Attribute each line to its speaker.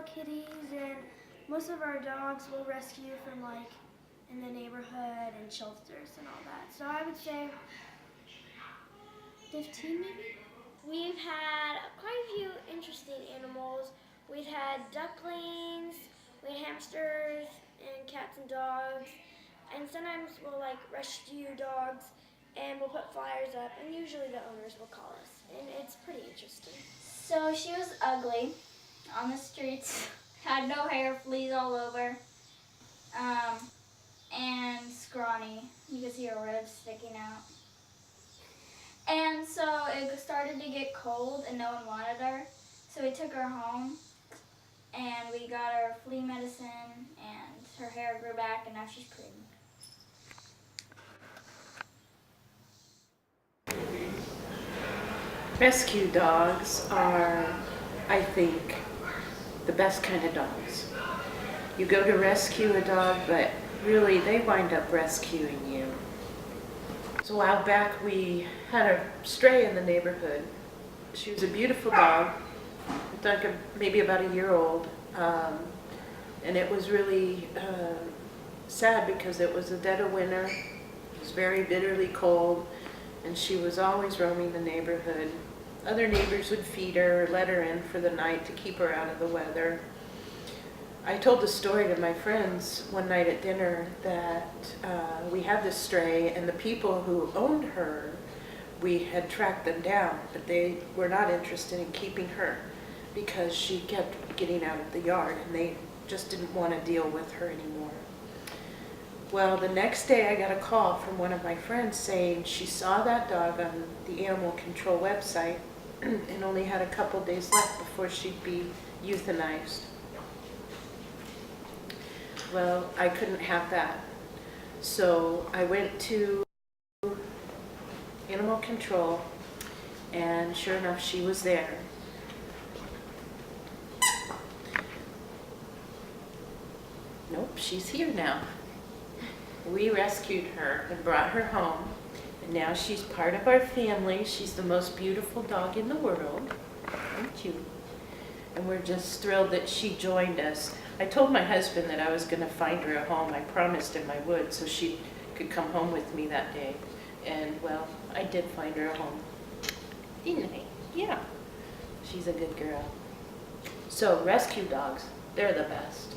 Speaker 1: feral kitties, and most of our dogs we'll rescue from like in the neighborhood and shelters and all that. So I would say 15 maybe? We've had quite a few interesting animals. We've had ducklings, we had hamsters, and cats and dogs. And sometimes we'll like rescue dogs and we'll put flyers up, and usually the owners will call us. And it's pretty interesting.
Speaker 2: So she was ugly on the streets, had no hair, fleas all over, and scrawny. You could see her ribs sticking out. And so it started to get cold and no one wanted her. So we took her home and we got her flea medicine and her hair grew back and now she's pretty.
Speaker 3: Rescue dogs are, I think, the best kind of dogs. You go to rescue a dog, but really they wind up rescuing you. So a while back we had a stray in the neighborhood. She was a beautiful dog, like maybe about a year old, and it was really sad because it was the dead of winter. It was very bitterly cold, and she was always roaming the neighborhood. Other neighbors would feed her, let her in for the night to keep her out of the weather. I told the story to my friends one night at dinner that we had this stray, and the people who owned her, we had tracked them down, but they were not interested in keeping her because she kept getting out of the yard and they just didn't want to deal with her anymore. Well, the next day I got a call from one of my friends saying she saw that dog on the animal control website and only had a couple days left before she'd be euthanized. Well, I couldn't have that. So I went to animal control, and sure enough, she was there. Nope, she's here now. We rescued her and brought her home, and now she's part of our family. She's the most beautiful dog in the world. Thank you. And we're just thrilled that she joined us. I told my husband that I was going to find her a home. I promised him I would, so she could come home with me that day. And, well, I did find her a home. Didn't I? Yeah. She's a good girl. So, rescue dogs, they're the best.